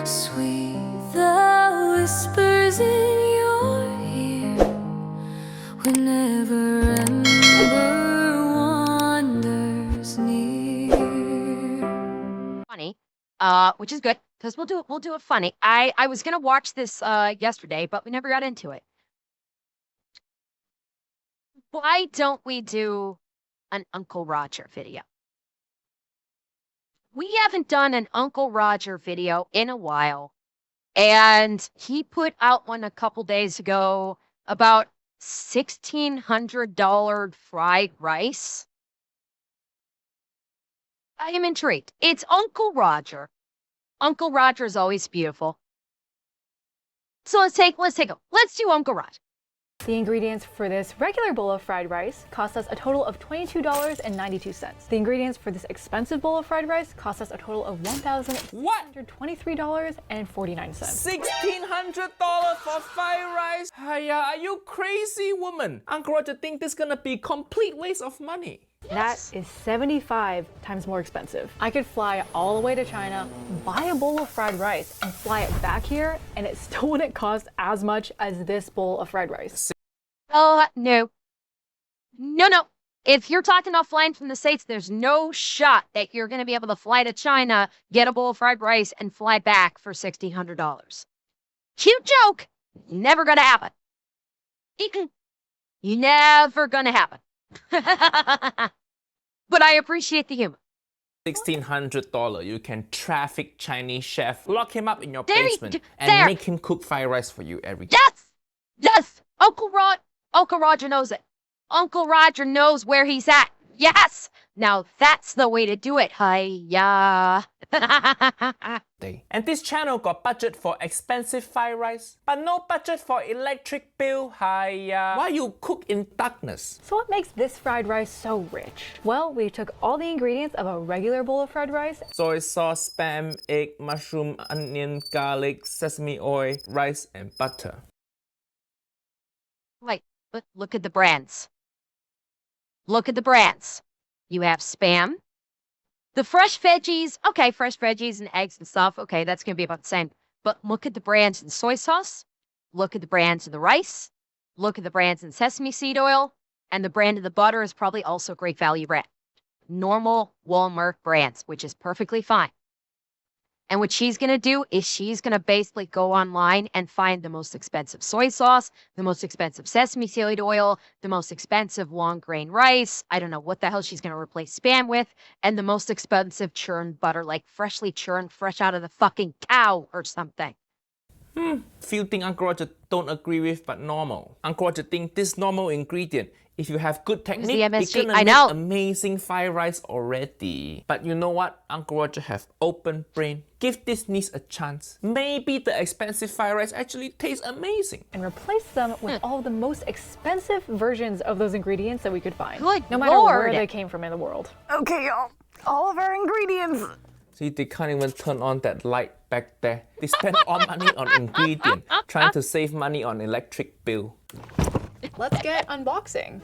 Sweet the whispers in your ear whenever ember wanders near. Funny, which is good because we'll do it funny. I was gonna watch this yesterday, but we never got into it. Why don't we do an Uncle Roger video? We haven't done an Uncle Roger video in a while, and he put out one a couple days ago about $1,600 fried rice. I am intrigued. It's Uncle Roger. Uncle Roger is always beautiful. So let's do Uncle Roger. The ingredients for this regular bowl of fried rice cost us a total of $22.92. The ingredients for this expensive bowl of fried rice cost us a total of $1,623.49. $1,600 for fried rice? Hiya, are you crazy, woman? Uncle Roger think this gonna be complete waste of money. That is 75 times more expensive. I could fly all the way to China, buy a bowl of fried rice, and fly it back here, and it still wouldn't cost as much as this bowl of fried rice. Oh, no. No. If you're talking about flying from the States, there's no shot that you're going to be able to fly to China, get a bowl of fried rice, and fly back for $1,600. Cute joke. Never going to happen. Never going to happen. But I appreciate the humor. $1,600, you can traffic Chinese chef, lock him up in your There basement, and there. make him cook fried rice for you every day. Yes. Uncle Roger knows it. Uncle Roger knows where he's at. Yes. Now that's the way to do it. Hiya. And this channel got budget for expensive fried rice, but no budget for electric bill. Hiya. Why you cook in darkness? So what makes this fried rice so rich? Well, we took all the ingredients of a regular bowl of fried rice. Soy sauce, spam, egg, mushroom, onion, garlic, sesame oil, rice, and butter. Wait, but look at the brands. Look at the brands. You have Spam. The fresh veggies, okay, fresh veggies and eggs and stuff, okay, that's going to be about the same. But look at the brands in soy sauce. Look at the brands in the rice. Look at the brands in sesame seed oil. And the brand of the butter is probably also Great Value brand. Normal Walmart brands, which is perfectly fine. And what she's going to do is she's going to basically go online and find the most expensive soy sauce, the most expensive sesame seed oil, the most expensive long grain rice. I don't know what the hell she's going to replace Spam with, and the most expensive churned butter, like freshly churned, fresh out of the fucking cow or something. Few things Uncle Roger don't agree with, but normal. Uncle Roger think this normal ingredient, if you have good technique, it's MSG? gonna make amazing fried rice already. But you know what? Uncle Roger have open brain. Give this niece a chance. Maybe the expensive fried rice actually tastes amazing. And replace them with all of the most expensive versions of those ingredients that we could find. Good no matter Lord. where they came from in the world. Okay, y'all. All of our ingredients. See, they can't even turn on that light back there. They spend all money on ingredient, trying to save money on electric bill. Let's get unboxing.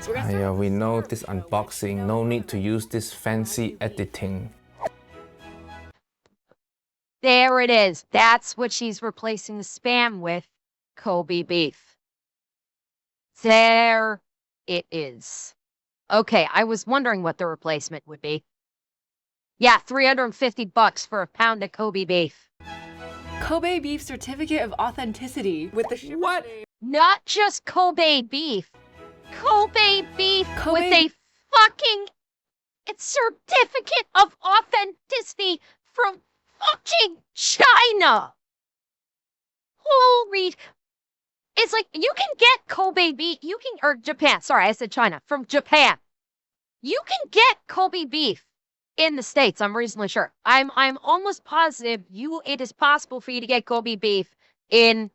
So we're gonna start We know this unboxing, no need to use this fancy editing. There it is. That's what she's replacing the Spam with. Kobe beef. There it is. Okay, I was wondering what the replacement would be. Yeah, $350 for a pound of Kobe beef. Kobe beef certificate of authenticity with the What? Not just Kobe beef. Kobe beef Kobe- with a fucking certificate of authenticity from fucking China. Holy. It's like, you can get Kobe beef, or Japan, sorry, I said China, from Japan. You can get Kobe beef in the States, I'm reasonably sure. I'm almost positive it is possible for you to get Kobe beef in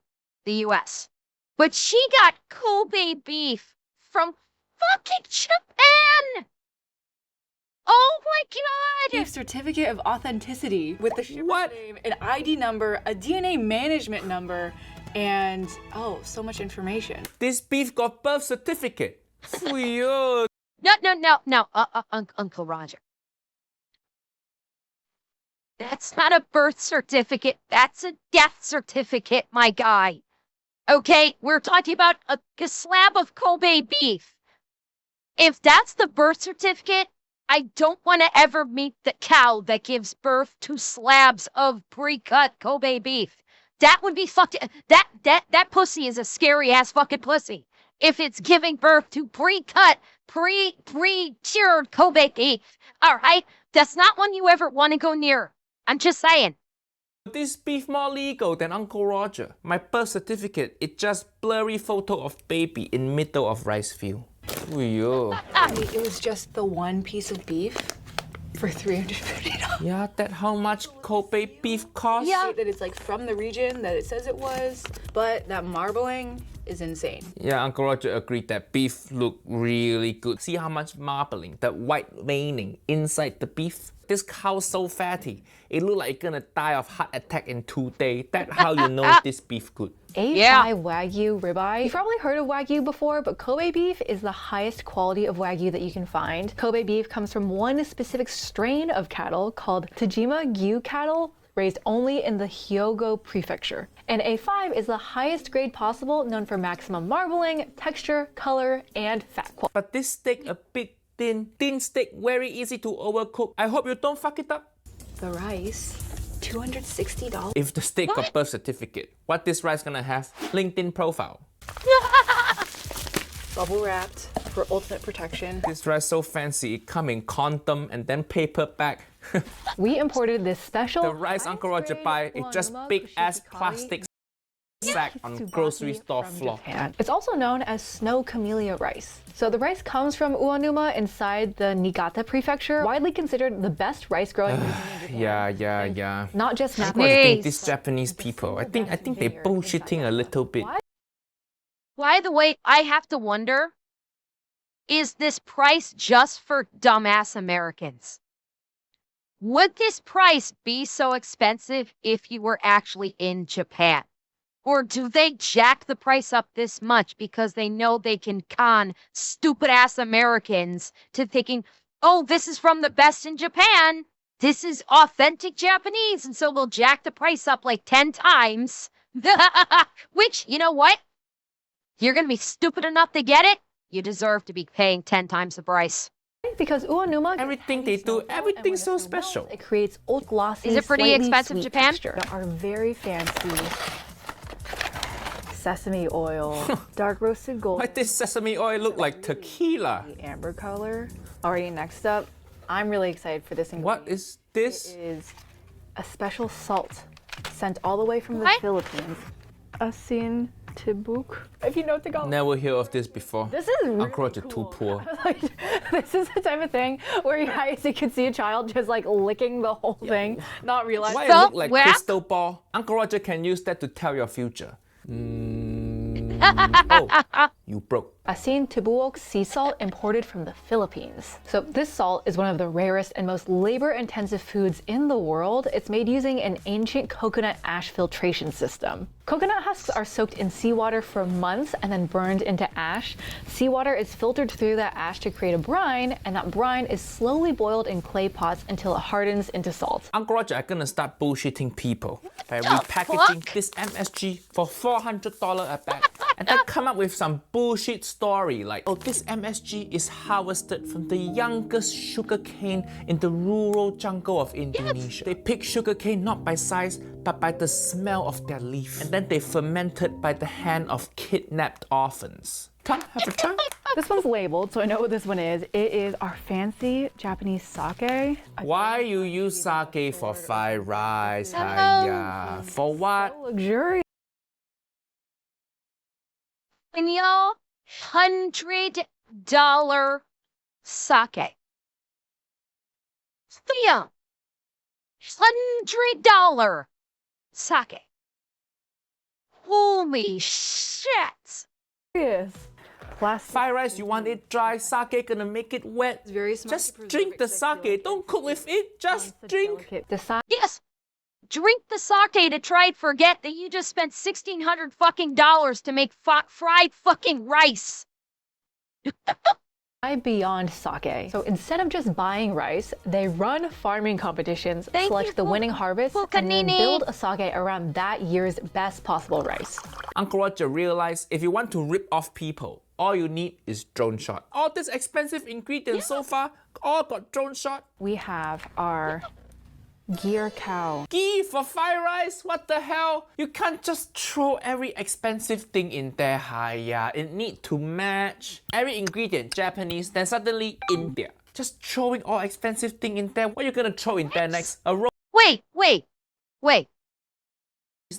the US. But she got Kobe beef from fucking Japan! Oh my god! beef certificate of authenticity with the shipper's name, an ID number, a DNA management number, and so much information. This beef got birth certificate. Weird. No, Uncle Roger. That's not a birth certificate. That's a death certificate, my guy. Okay, we're talking about a slab of Kobe beef. If that's the birth certificate, I don't want to ever meet the cow that gives birth to slabs of pre-cut Kobe beef. That would be fucked. That pussy is a scary ass fucking pussy. If it's giving birth to pre-cut, pre-cured Kobe beef, all right, that's not one you ever want to go near. I'm just saying. This beef more legal than Uncle Roger. My birth certificate, it's just blurry photo of baby in middle of rice field. Ooh, It was just the one piece of beef for $350. yeah, that how much Kobe beef costs? Yeah, that it's like from the region that it says it was, but that marbling is insane. Yeah, Uncle Roger agreed that beef look really good. See how much marbling, that white veining inside the beef? This cow's so fatty, it look like it's gonna die of heart attack in 2 days. That's how you know this beef good. A5 Yeah. Wagyu ribeye. You've probably heard of Wagyu before, but Kobe beef is the highest quality of Wagyu that you can find. Kobe beef comes from one specific strain of cattle called Tajima Gyu cattle, raised only in the Hyogo prefecture. And A5 is the highest grade possible, known for maximum marbling, texture, color, and fat quality. But this steak a bit thin steak, very easy to overcook. I hope you don't fuck it up. The rice, $260. If the steak got birth certificate, what this rice gonna have? LinkedIn profile. Bubble wrapped for ultimate protection. This rice so fancy, it come in condom and then paper bag. We imported this special. The rice Uncle Roger buy is just big ass plastic sack on grocery store floor. It's also known as snow camellia rice. So the rice comes from Uonuma inside the Niigata prefecture, widely considered the best rice growing region in Japan. Yeah. Not just I mathematics. think these Japanese people, I think they bullshitting a little bit. By the way, I have to wonder, is this price just for dumbass Americans? Would this price be so expensive if you were actually in Japan? Or do they jack the price up this much because they know they can con stupid ass Americans to thinking, oh, this is from the best in Japan. This is authentic Japanese. And so we'll jack the price up like 10 times. Which, you know what? You're going to be stupid enough to get it. You deserve to be paying 10 times the price. Because Uonuma, Everything they do, everything's so special. it creates ultra glossy, Is it pretty slightly expensive, sweet Japan? texture. There are very fancy sesame oil, dark roasted gold, Why this sesame oil look like tequila? amber color. Alrighty, next up, I'm really excited for this ingredient. What is this? It is a special salt sent all the way from the What? Philippines. Asin tibuk. If you know Tagalog. Never hear of this before. This is really Uncle Roger cool. too poor. Like, this is the type of thing where you guys you can see a child just like licking the whole thing, not realizing. Why it So, look like where- crystal ball? Uncle Roger can use that to tell your future. Oh, you broke. Asin Tibuok sea salt imported from the Philippines. So this salt is one of the rarest and most labor-intensive foods in the world. It's made using an ancient coconut ash filtration system. Coconut husks are soaked in seawater for months and then burned into ash. Seawater is filtered through that ash to create a brine, and that brine is slowly boiled in clay pots until it hardens into salt. Uncle Roger, I'm gonna start bullshitting people by the repackaging fuck? this MSG for $400 a bag, and then come up with some bullshit story like, oh, this MSG is harvested from the youngest sugarcane in the rural jungle of Indonesia. They pick sugarcane not by size, but by the smell of their leaf, and then they ferment it by the hand of kidnapped orphans. Come, have a try. This one's labeled, so I know what this one is. It is our fancy Japanese sake. Why you use sake for fried rice? Hello. Hiya. For what? Luxurious. And y'all, $100 sake. Yeah. $100 sake. Holy shit. Plastic. Fried rice, you want it dry, sake gonna make it wet. Very smart to Just preserve drink it the 'cause I feel sake, like don't cook with it, just drink. Delicate. The sake Yes. Drink the sake to try and forget that you just spent $1,600 fucking dollars to make fried fucking rice. beyond sake. So instead of just buying rice, they run farming competitions, Thank select you, the winning harvest, and then Pukanini. build a sake around that year's best possible rice. Uncle Roger realized if you want to rip off people, all you need is drone shot. All this expensive ingredients so far, all got drone shot. We have our gear cow. Ghee for fried rice? What the hell? You can't just throw every expensive thing in there, Haya. It need to match. Every ingredient Japanese, then suddenly India. Just throwing all expensive thing in there. What are you gonna throw in there next? A roll? Wait. Then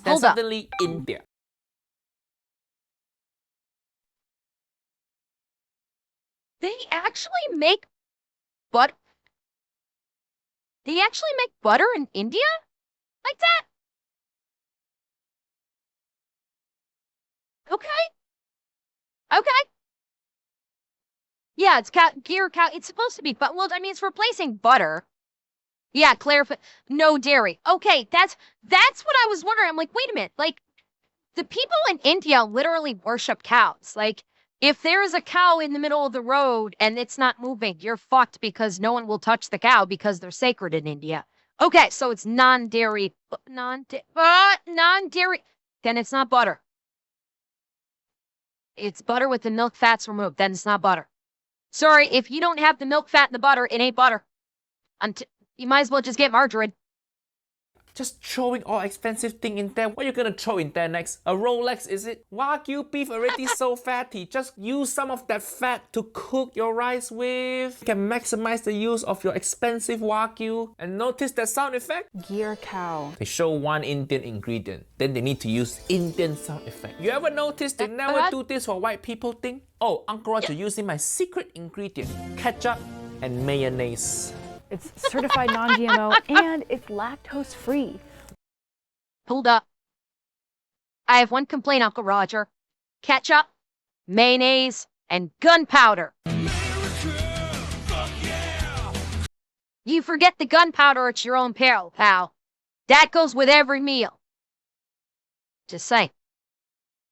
Hold up. suddenly India. They actually make butter. They actually make butter in India? Like that? Okay. Yeah, it's gear cow. It's supposed to be, but well, I mean, it's replacing butter. Yeah, clarify. No dairy. Okay, that's what I was wondering. I'm like, wait a minute. Like, the people in India literally worship cows. Like, if there is a cow in the middle of the road and it's not moving, you're fucked because no one will touch the cow because they're sacred in India. Okay, so it's non-dairy, non-dairy. Then it's not butter. It's butter with the milk fats removed. Then it's not butter. Sorry, if you don't have the milk fat and the butter, it ain't butter. You might as well just get margarine. Just throwing all expensive thing in there. What are you gonna throw in there next? A Rolex, is it? Wagyu beef already so fatty. Just use some of that fat to cook your rice with. You can maximize the use of your expensive Wagyu. And notice that sound effect? Gear cow. They show one Indian ingredient, then they need to use Indian sound effect. You ever notice they never do this for white people thing? Oh, Uncle Roger using my secret ingredient, ketchup and mayonnaise. It's certified non-GMO and it's lactose free. Hold up. I have one complaint, Uncle Roger. Ketchup, mayonnaise, and gunpowder. You forget the gunpowder at your own peril, pal. That goes with every meal. Just saying.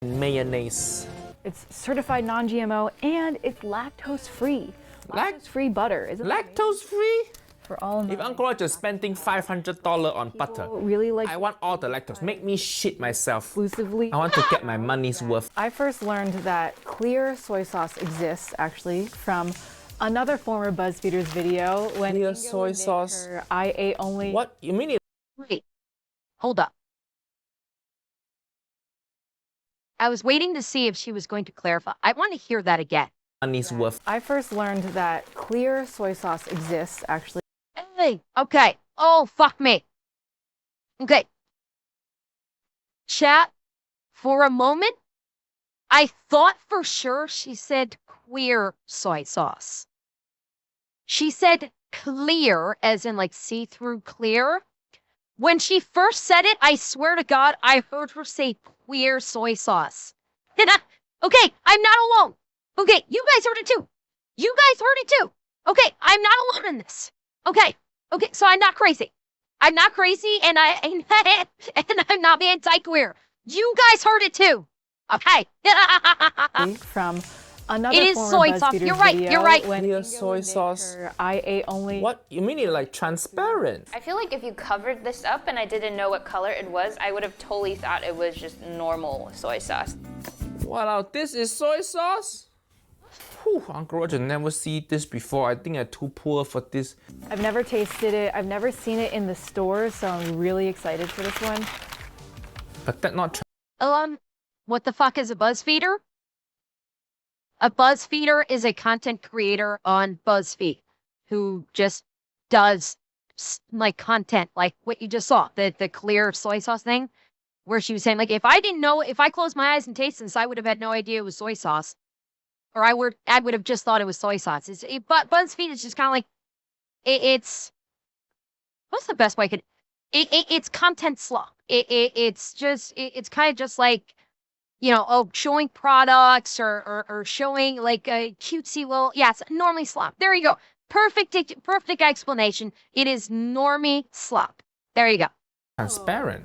Mayonnaise. It's certified non-GMO and it's lactose free. Lactose free butter. Isn't that Lactose free? for all If Uncle Roger is spending $500 on butter, really like I want all the lactose. Make me shit myself. exclusively. I want to get my money's worth. I first learned that clear soy sauce exists actually from another former BuzzFeeder's video when Clear Inga soy would make sauce? her I ate only. What? You mean it? Wait. Hold up. I was waiting to see if she was going to clarify. I want to hear that again. Money's worth. I first learned that clear soy sauce exists actually. Hey, okay. Oh, fuck me. Okay. Chat, for a moment, I thought for sure she said queer soy sauce. She said clear, as in like see-through clear. When she first said it, I swear to God, I heard her say queer soy sauce. Okay, I'm not alone. Okay, you guys heard it too. You guys heard it too. Okay, I'm not alone in this. Okay, so I'm not crazy. I'm not crazy, and and I'm not anti-queer. You guys heard it too. Okay. From another It is former soy sauce. BuzzFeeder's You're right, video you're right. when Clear Inga soy would make sauce. her I ate only. What? You mean it like transparent? I feel like if you covered this up and I didn't know what color it was, I would have totally thought it was just normal soy sauce. Wow, this is soy sauce? Whew, Uncle Roger never see this before. I think I'm too poor for this. I've never tasted it. I've never seen it in the stores, so I'm really excited for this one. But that not What the fuck is a BuzzFeeder? A BuzzFeeder is a content creator on BuzzFeed who just does like content like what you just saw, the clear soy sauce thing, where she was saying like, if I didn't know, if I closed my eyes and tasted this, I would have had no idea it was soy sauce. Or I would have just thought it was soy sauce. But BuzzFeed is just kind of like, it's, what's the best way I could, it's content slop. It's kind of just like, you know, showing products or showing like a cutesy little, yeah, it's normally slop. There you go. Perfect explanation. It is normie slop. There you go. transparent.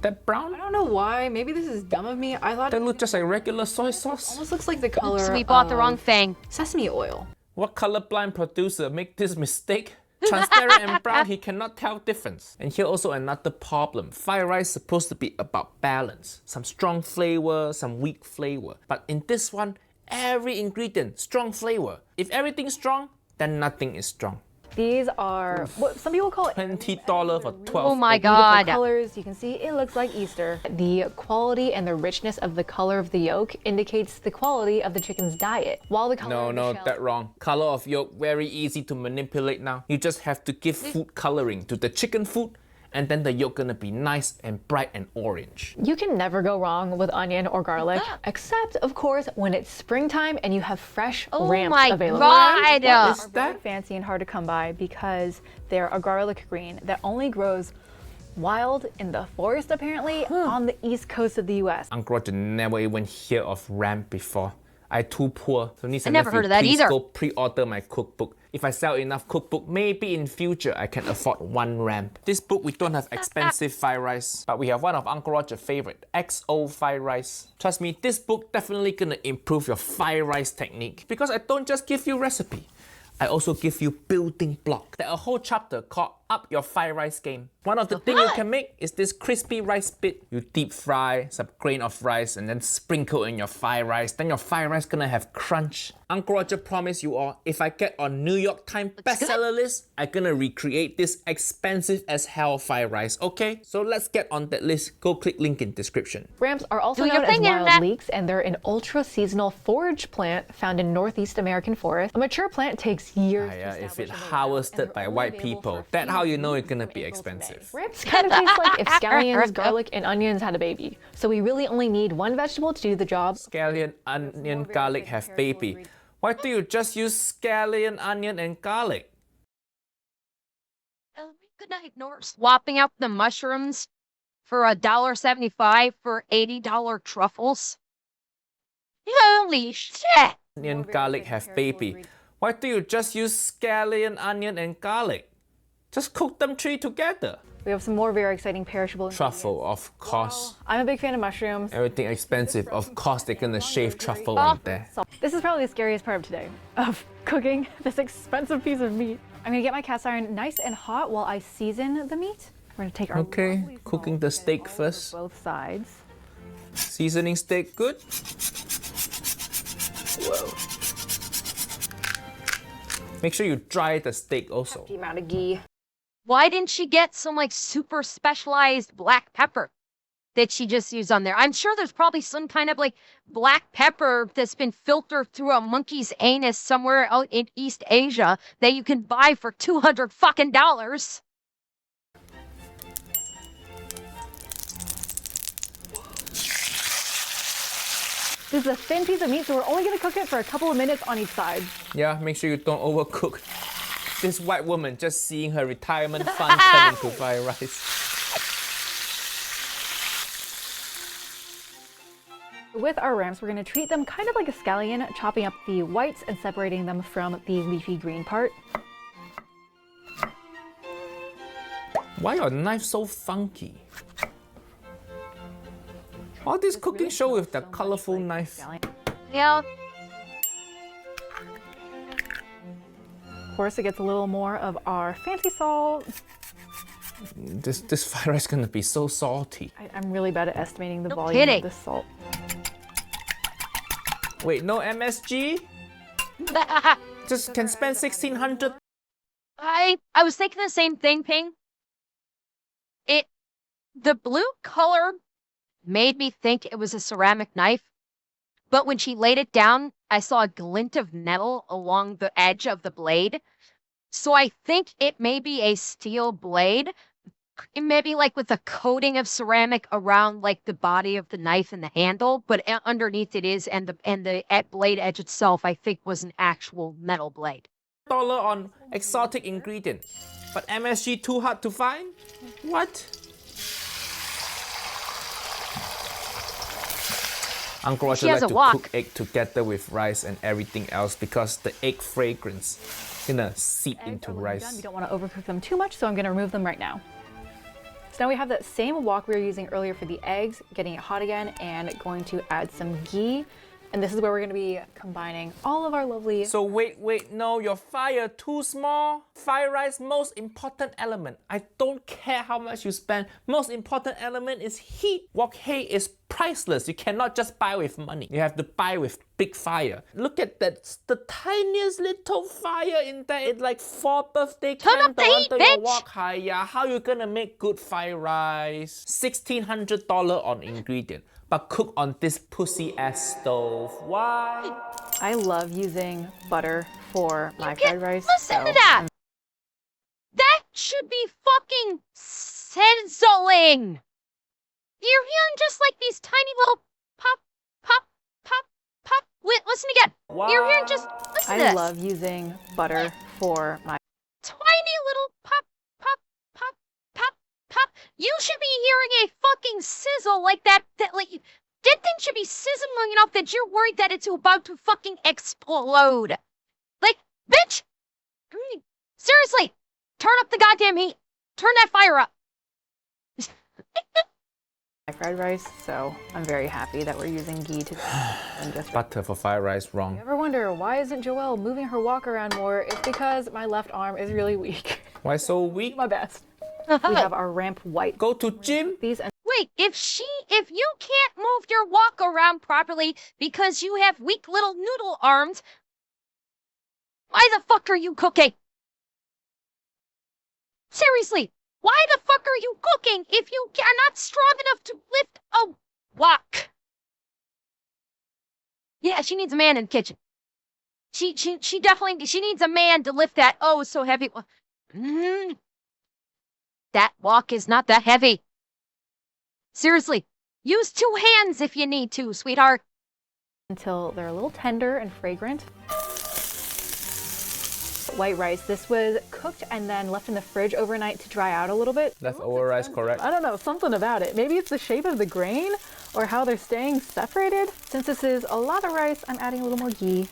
That brown? I don't know why. Maybe this is dumb of me. I thought That it look just like regular soy sauce. almost looks like the color So we bought the wrong of thing. sesame oil. What colorblind producer make this mistake? Transparent and brown, he cannot tell difference. And here also another problem. Fried rice supposed to be about balance. Some strong flavor, some weak flavor. But in this one, every ingredient, strong flavor. If everything's strong, then nothing is strong. These are what some people call $20 for 12. Oh my beautiful god. colors. You can see it looks like Easter. The quality and the richness of the color of the yolk indicates the quality of the chicken's diet. While the color of the No, shell- that wrong. Color of yolk, very easy to manipulate now. You just have to give food coloring to the chicken food, and then the yolk gonna be nice and bright and orange. You can never go wrong with onion or garlic, except of course when it's springtime and you have fresh Oh ramps my available. god. Are very fancy and hard to come by because they're a garlic green that only grows wild in the forest apparently on the east coast of the US. Uncle Roger never even hear of ramp before. I too poor, so needs I never heard of that please either. go pre-order my cookbook. If I sell enough cookbook, maybe in future I can afford one ramp. This book we don't have expensive fried rice, but we have one of Uncle Roger's favorite, XO fried rice. Trust me, this book definitely gonna improve your fried rice technique because I don't just give you recipe. I also give you building block. There's a whole chapter called Up Your Fried Rice Game. One of the things you can make is this crispy rice bit. You deep fry some grain of rice and then sprinkle in your fried rice. Then your fried rice gonna have crunch. Uncle Roger promised you all, if I get on New York Times bestseller list, I'm gonna recreate this expensive as hell fried rice, okay? So let's get on that list. Go click link in description. Ramps are also Do your known as thing, wild Internet. leeks, and they're an ultra-seasonal forage plant found in Northeast American forest. A mature plant takes years to Yeah, if establish it in the wild, harvested and they're by only white available people, for a that's few how you know weeks it's gonna from be April to May. expensive. Ramps kind of taste like if scallions, garlic, and onions had a baby. So we really only need one vegetable to do the job. Scallion, onion, garlic have baby. Why do you just use scallion, onion, and garlic? Could not ignore swapping out the mushrooms for $1.75 for $80 truffles. Holy shit! Onion, garlic have baby. Why do you just use scallion, onion, and garlic? Just cook them three together. We have some more very exciting perishable ingredients. Truffle, of course. I'm a big fan of mushrooms. Everything expensive, of course they're gonna shave truffle on there. So this is probably the scariest part of today, of cooking this expensive piece of meat. I'm gonna get my cast iron nice and hot while I season the meat. We're gonna take our Okay, lovely cooking salt the and steak all over first. both sides. Seasoning steak good? Whoa. Make sure you dry the steak also. The amount of ghee. Why didn't she get some like super specialized black pepper that she just used on there? I'm sure there's probably some kind of like black pepper that's been filtered through a monkey's anus somewhere out in East Asia that you can buy for $200 fucking dollars. This is a thin piece of meat, so we're only gonna cook it for a couple of minutes on each side. Yeah, make sure you don't overcook. This white woman just seeing her retirement fund turn into fried rice. With our ramps, we're gonna treat them kind of like a scallion, chopping up the whites and separating them from the leafy green part. Why your knife so funky? All this cooking show with the colorful knife. Yeah. Of course, it gets a little more of our fancy salt. This fried rice is gonna be so salty. I'm really bad at estimating the No volume kidding. of this salt. Wait, no MSG? Just can spend 1,600. I was thinking the same thing, Ping. The blue color made me think it was a ceramic knife, but when she laid it down, I saw a glint of metal along the edge of the blade. So I think it may be a steel blade. It may be like with a coating of ceramic around like the body of the knife and the handle, but underneath it is, and the blade edge itself, I think, was an actual metal blade. $1 on exotic ingredient, but MSG too hard to find? What? Uncle Roger She has like a to wok. cook egg together with rice and everything else because the egg fragrance gonna seep into Eggs are rice. done. We don't want to overcook them too much, so I'm going to remove them right now. So now we have that same wok we were using earlier for the eggs, getting it hot again, and going to add some ghee And this is where we're gonna be combining all of our lovely. So wait, no, your fire too small. Fried rice, most important element. I don't care how much you spend. Most important element is heat. Wok hei is priceless. You cannot just buy with money. You have to buy with big fire. Look at that, the tiniest little fire in there. It's like 4 birthday Turn up the candle heat, under your bitch. wok hai. Yeah, how you gonna make good fried rice? $1,600 on ingredient, but cook on this pussy ass stove. Why? I love using butter for my Get- fried rice. Listen so to that. That should be fucking sizzling. You're hearing just like these tiny little pop, pop, pop, pop. Wait, listen again. You're hearing just, listen to I this. love using butter for my. Tiny little pop, pop, pop, pop, pop. You should be hearing a fucking sizzle like that. That thing should be sizzling enough that you're worried that it's about to fucking explode. Like, bitch. Seriously, turn up the goddamn heat. Turn that fire up. My fried rice, so I'm very happy that we're using ghee today. And just Butter for fried rice, wrong. ever wonder why isn't Joelle moving her wok around more? It's because my left arm is really weak. Why so weak? My best. We have our ramp white. Go to gym? These and Wait, if you can't move your walk around properly because you have weak little noodle arms, why the fuck are you cooking? Seriously, why the fuck are you cooking if you are not strong enough to lift a wok? Yeah, she needs a man in the kitchen. She definitely needs a man to lift that so heavy. That wok is not that heavy. Seriously, use 2 hands if you need to, sweetheart. until they're a little tender and fragrant. White rice. This was cooked and then left in the fridge overnight to dry out a little bit. Leftover rice, correct? I don't know, something about it. Maybe it's the shape of the grain or how they're staying separated. Since this is a lot of rice, I'm adding a little more ghee.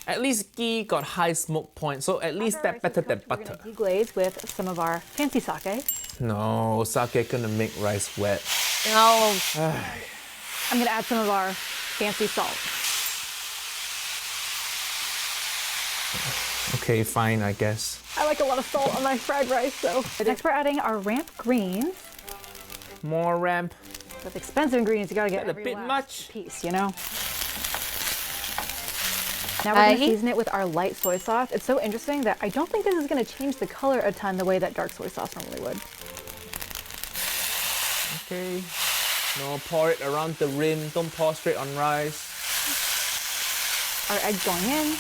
At least ghee got high smoke point, so at least that better than We're butter. gonna deglaze with some of our fancy sake. No, sake gonna make rice wet. No. I'm gonna add some of our fancy salt. Okay, fine, I guess. I like a lot of salt on my fried rice, so. Next we're adding our ramp greens. More ramp. With expensive ingredients, you gotta get That a every bit last much. piece, you know? Now we're gonna Aye. season it with our light soy sauce. It's so interesting that I don't think this is gonna change the color a ton the way that dark soy sauce normally would. Okay. No, pour it around the rim. Don't pour straight on rice. Our eggs going in.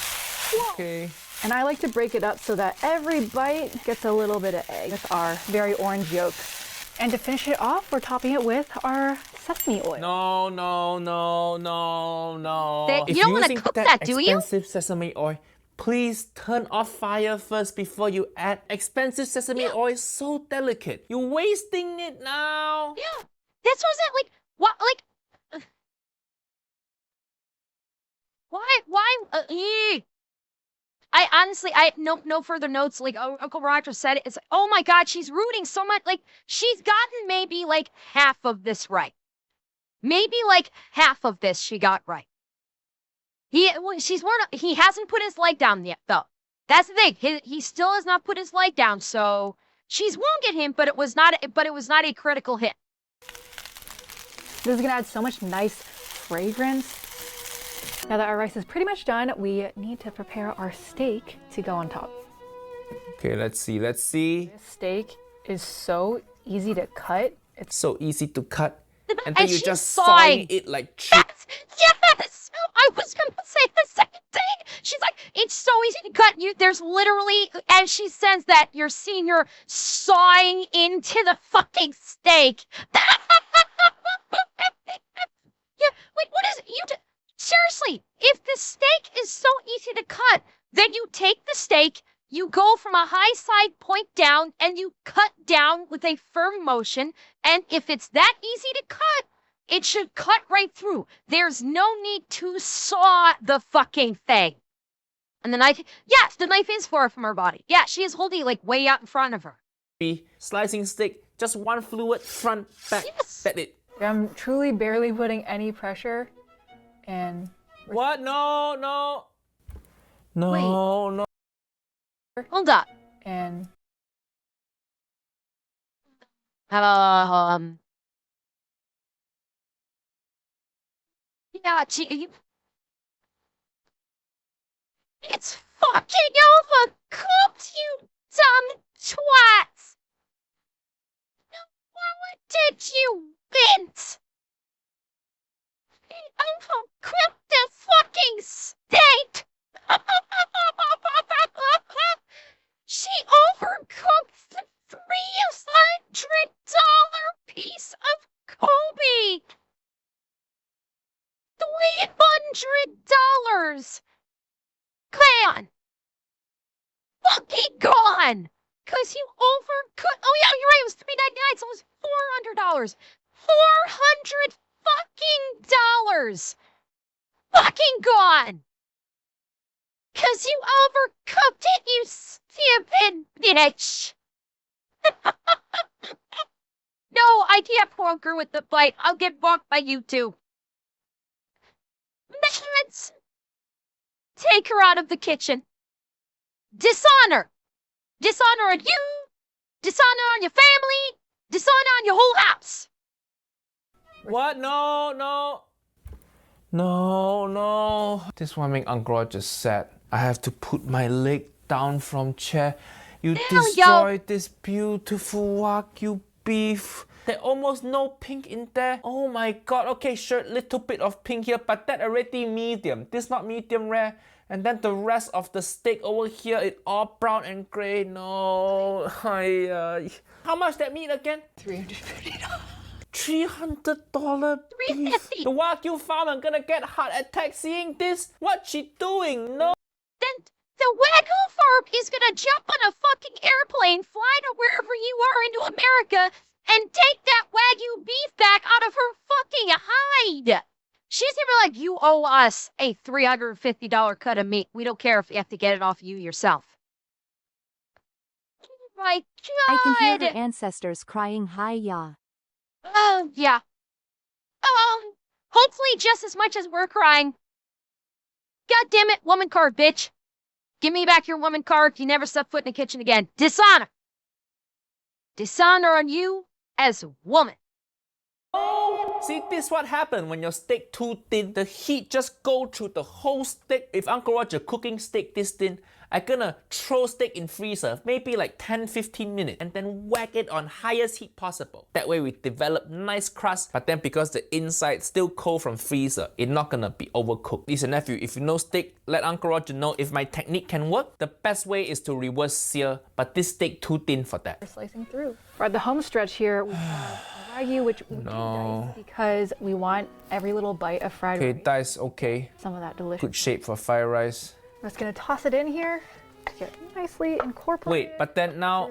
Okay. And I like to break it up so that every bite gets a little bit of egg with our very orange yolk. And to finish it off, we're topping it with our sesame oil. No, no, no, no, no. That- If you don't wanna using cook that that, do you? expensive sesame oil, please turn off fire first before you add. Expensive sesame oil is so delicate. You're wasting it now. Yeah, that's what I'm like. What, like, why? I honestly, I have no further notes. Like Uncle Roger said it. It's like, oh my God, she's rooting so much. Like she's gotten maybe like half of this right. Maybe like half of this she got right. He hasn't put his leg down yet though. That's the thing. He still has not put his leg down. So she's wounded him, but it was not a critical hit. This is gonna add so much nice fragrance. Now that our rice is pretty much done, we need to prepare our steak to go on top. Okay, let's see. Let's see. This steak is so easy to cut. It's So easy to cut. And And then you she's just sawing. sawing it like cheese. Yes! I was gonna say the same thing. She's like, it's so easy to cut. There's literally, as she says that, you're seeing her sawing into the fucking steak. Yeah, wait, what is it? Seriously, if the steak is so easy to cut, then you take the steak, you go from a high side point down, and you cut down with a firm motion. And if it's that easy to cut, it should cut right through. There's no need to saw the fucking thing. And the knife, yes, the knife is far from her body. Yeah, she is holding it like way out in front of her. Slicing steak, just one fluid, front, back. Yes. That's it. I'm truly barely putting any pressure, and What? No, no. No, no. Hold up. And Yeah, it's fucking overcooked, you dumb twats! What did you mint? It overcooked the fucking steak! She overcooked the $300 piece of Kobe! $300! Gone! Fucking gone! Cause you overcooked. Oh yeah, you're right. It was $3.99, so it was $400. $400 fucking dollars! Fucking gone! Cause you overcooked it, you stupid bitch! No, I can't conquer with the bite. I'll get balked by you two. Let's take her out of the kitchen. Dishonor! Dishonor on you! Dishonor on your family! Dishonor on your whole house! What? No, no. No, no. This one make Uncle Roger sad. I have to put my leg down from chair. You Hell, destroyed this beautiful Wagyu beef. There's almost no pink in there. Oh my god. Okay, sure, little bit of pink here, but that already medium. This not medium rare. And then the rest of the steak over here, it all brown and gray. No. How much that meat again? $350. $300 beef. $350. The Wagyu farmer gonna get heart attack seeing this. What she doing? No. Then the Wagyu farm is gonna jump on a fucking airplane, fly to wherever you are into America, and take that Wagyu beef back out of her fucking hide. She's gonna be like, you owe us a $350 cut of meat. We don't care if you have to get it off you yourself. Oh my god! I can hear her ancestors crying hi-ya. Oh, yeah. Hopefully just as much as we're crying. God damn it, woman card, bitch. Give me back your woman card if you never step foot in the kitchen again. Dishonor. Dishonor on you as a woman. Oh, see, this what happened when your steak too thin. The heat just go through the whole steak. If Uncle Roger cooking steak this thin, I gonna throw steak in freezer, maybe like 10-15 minutes, and then whack it on highest heat possible. That way we develop nice crust, but then because the inside still cold from freezer, it's not gonna be overcooked. Listen, nephew, if you know steak, let Uncle Roger know if my technique can work. The best way is to reverse sear, but this steak too thin for that. we're slicing through. For the home stretch here, we have Wagyu, which we dice because we want every little bite of fried Okay, rice. dice okay. Some of that delicious. Good shape for fried rice. I'm just gonna toss it in here. Get nicely incorporated. Wait, but then now,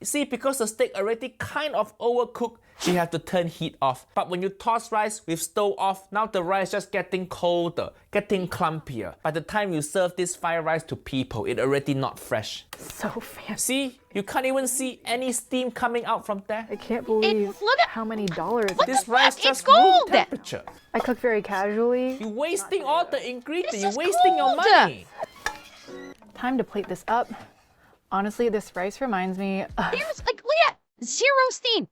see, because the steak already kind of overcooked, she have to turn heat off. But when you toss rice with stove off, now the rice just getting colder, getting clumpier. By the time you serve this fried rice to people, it already not fresh. So fancy. See, you can't even see any steam coming out from there. I can't believe look at- how many dollars. This the rice fuck? just It's room gold! temperature. I cook very casually. You're wasting all the ingredients. This You're is wasting your gold! money. Time to plate this up. Honestly, this rice reminds me of There's like, look at zero steam.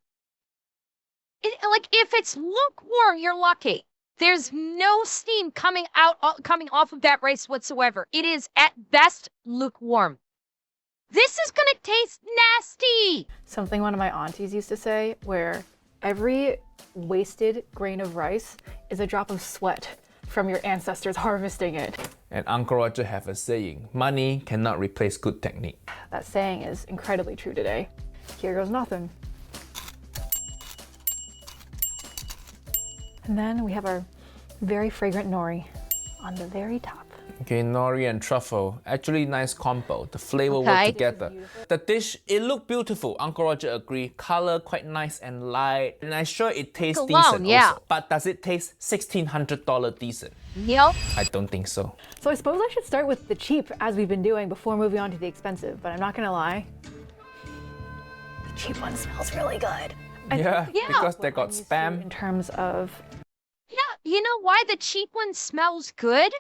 Like if it's lukewarm, you're lucky. There's no steam coming off of that rice whatsoever. It is at best lukewarm. This is gonna taste nasty. something one of my aunties used to say, where every wasted grain of rice is a drop of sweat from your ancestors harvesting it. And Uncle Roger have a saying, money cannot replace good technique. That saying is incredibly true today. Here goes nothing. And then we have our very fragrant nori on the very top. Okay, nori and truffle, actually nice combo. The flavor work Okay. together. The dish, it looked beautiful. Uncle Roger agree. Color quite nice and light. And I'm sure it tastes Cologne, decent yeah. also. But does it taste $1,600 decent? Yep. I don't think so. So I suppose I should start with the cheap, as we've been doing, before moving on to the expensive, but I'm not gonna lie. The cheap one smells really good. Yeah, Yeah. because they got I'm used to spam. in terms of Yeah, You know why the cheap one smells good?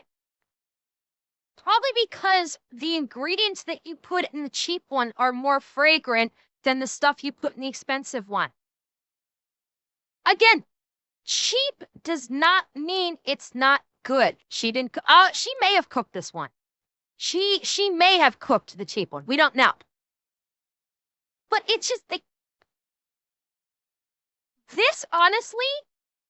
Probably because the ingredients that you put in the cheap one are more fragrant than the stuff you put in the expensive one. Again, cheap does not mean it's not good. She didn't. She may have cooked this one. She may have cooked the cheap one. We don't know. But it's just like this. Honestly,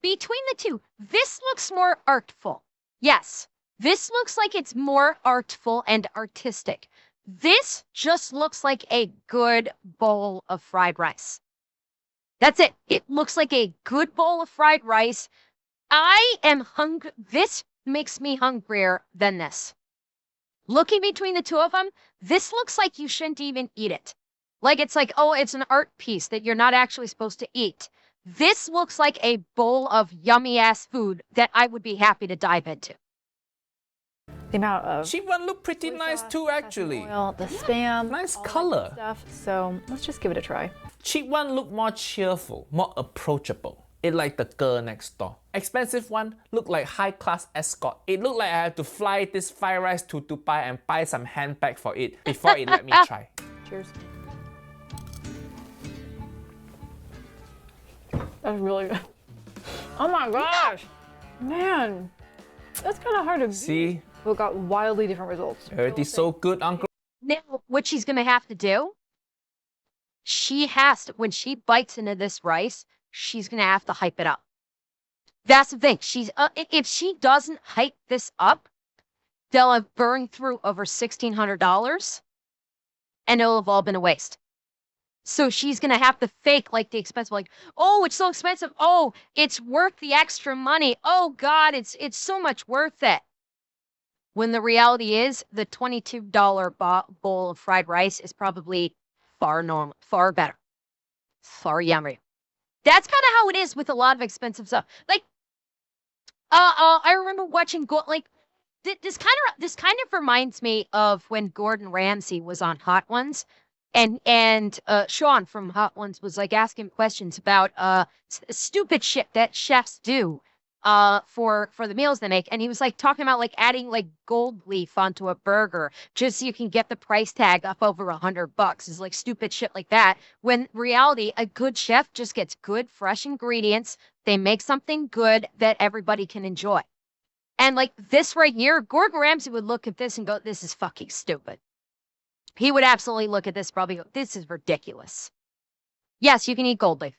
between the two, this looks more artful. Yes, this looks like it's more artful and artistic. This just looks like a good bowl of fried rice. That's it. It looks like a good bowl of fried rice. I am hungry. This makes me hungrier than this. Looking between the two of them, this looks like you shouldn't even eat it. Like it's like, oh, it's an art piece that you're not actually supposed to eat. This looks like a bowl of yummy ass food that I would be happy to dive into. The amount of Cheap one look pretty nice too, actually. oil, the spam, Nice all that color. stuff. So let's just give it a try. Cheap one look more cheerful, more approachable. It like the girl next door. Expensive one look like high class escort. It look like I have to fly this fried rice to Dubai and buy some handbag for it before it let me try. Cheers. That's really good. Oh my gosh, man, that's kind of hard to beat. See, We got wildly different results. already so good, Uncle. Now, what she's going to have to do, she has to, when she bites into this rice, she's going to have to hype it up. That's the thing. If she doesn't hype this up, they'll have burned through over $1,600 and it'll have all been a waste. So she's going to have to fake like the expensive, like, oh, it's so expensive. Oh, it's worth the extra money. Oh God, it's so much worth it. When the reality is the $22 bowl of fried rice is probably far better, far yummier. That's kind of how it is with a lot of expensive stuff. Like, I remember watching this kind of reminds me of when Gordon Ramsay was on Hot Ones, and Sean from Hot Ones was like asking questions about stupid shit that chefs do for the meals they make, and he was like talking about like adding like gold leaf onto a burger just so you can get the price tag up over $100 is like stupid shit like that. When reality, a good chef just gets good fresh ingredients. They make something good that everybody can enjoy. And like this right here, Gordon Ramsay would look at this and go, "This is fucking stupid." He would absolutely look at this, probably go, "This is ridiculous." Yes, you can eat gold leaf.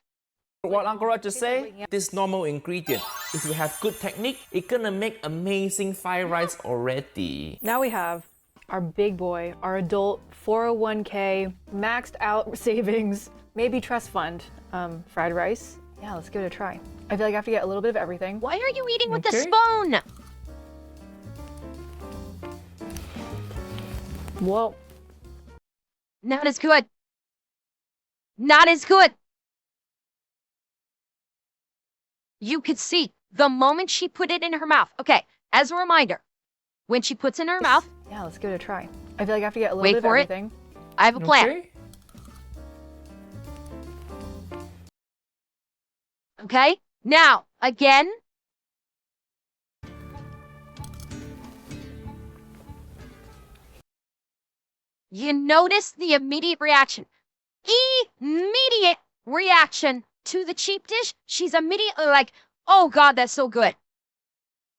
What Uncle Roger say? This normal ingredient. If you have good technique, it's gonna make amazing fried rice already. Now we have our big boy, our adult 401k, maxed out savings, maybe trust fund, fried rice. Yeah, let's give it a try. I feel like I have to get a little bit of everything. Why are you eating with the Okay. spoon? Whoa. Not as good. Not as good. You could see the moment she put it in her mouth. Okay, as a reminder, when she puts it in her mouth, Yeah, let's give it a try. I feel like I have to get a little Wait bit of for it. everything. I have a plan. Okay. Okay? Now, again, you notice the immediate reaction. Immediate reaction to the cheap dish. She's immediately like, "Oh God, that's so good."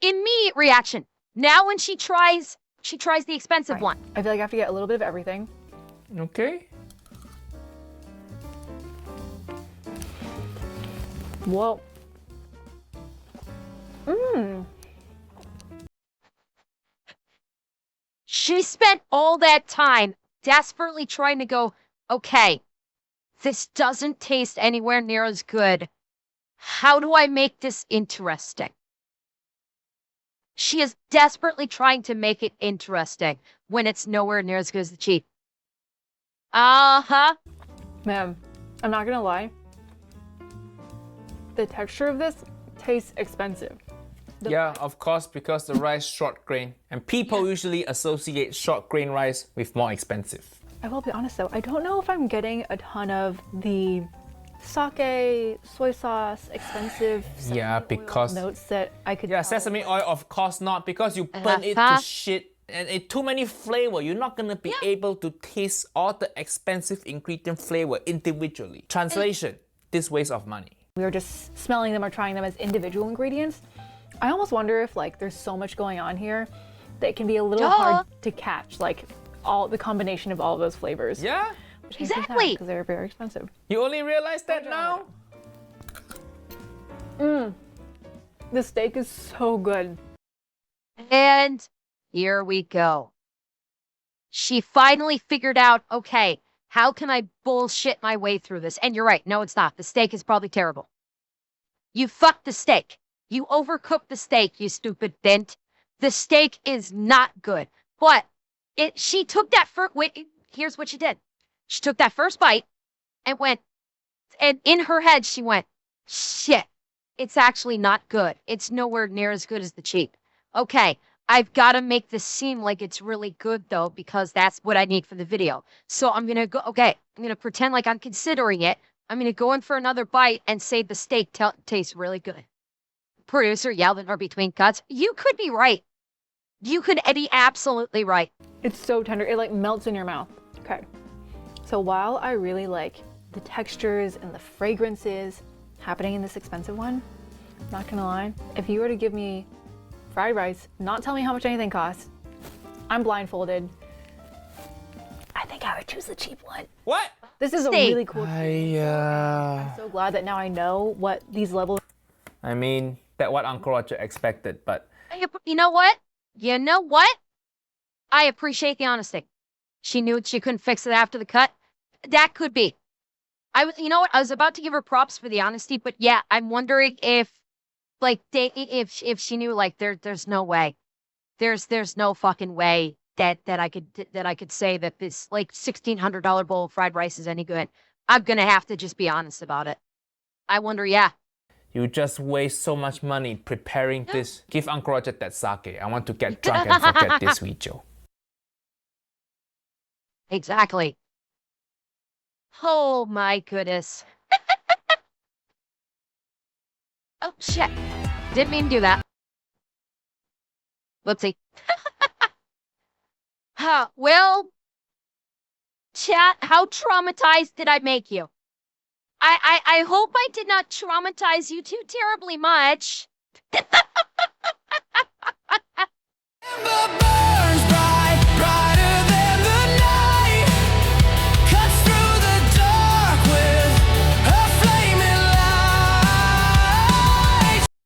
Immediate reaction. Now when she tries the expensive Right. one. I feel like I have to get a little bit of everything. Okay. Whoa. Mmm. She spent all that time desperately trying to go, "Okay, this doesn't taste anywhere near as good. How do I make this interesting?" She is desperately trying to make it interesting when it's nowhere near as good as the cheap. Uh-huh. Man, I'm not gonna lie. The texture of this tastes expensive. Yeah, of course, because the rice short grain, and people usually associate short grain rice with more expensive. I will be honest though, I don't know if I'm getting a ton of the sake, soy sauce, expensive. Yeah, sesame oil because- notes that I could. Yeah, tell, sesame oil, of course not, because you burn it Uh-huh. to shit and it too many flavor. You're not gonna be able to taste all the expensive ingredient flavor individually. Translation: this waste of money. We were just smelling them or trying them as individual ingredients. I almost wonder if like there's so much going on here that it can be a little hard to catch, like all the combination of all of those flavors. Yeah, Exactly. Because they're very expensive. you only realize that now. The steak is so good. And here we go. She finally figured out, okay, how can I bullshit my way through this? And you're right. No, it's not. The steak is probably terrible. You fucked the steak. You overcooked the steak, you stupid bent. The steak is not good. But she took that first, here's what she did. She took that first bite and went, and in her head, she went, shit, it's actually not good. It's nowhere near as good as the cheap. Okay, I've got to make this seem like it's really good though, because that's what I need for the video. So I'm going to go, okay, I'm going to pretend like I'm considering it. I'm going to go in for another bite and say the steak tastes really good. Producer yelled at her between cuts. You could be right. You could be absolutely right. It's so tender. It like melts in your mouth. Okay. So while I really like the textures and the fragrances happening in this expensive one, not gonna lie, if you were to give me fried rice, not tell me how much anything costs, I'm blindfolded, I think I would choose the cheap one. What? This is a Steak. really cool. I'm so glad that now I know what these levels. I mean, that's what Uncle Roger expected, but You know what? You know what? I appreciate the honesty. She knew she couldn't fix it after the cut. That could be. You know what? I was about to give her props for the honesty, but yeah, I'm wondering if, like, if she knew, like, there's no way, there's no fucking way that I could say that this like $1,600 bowl of fried rice is any good. I'm gonna have to just be honest about it. I wonder, yeah. you just waste so much money preparing this. Give Uncle Roger that sake. I want to get drunk and forget this video. Exactly. Oh my goodness. Oh shit. Didn't mean to do that. Whoopsie. Well, chat, how traumatized did I make you? I hope I did not traumatize you too terribly much.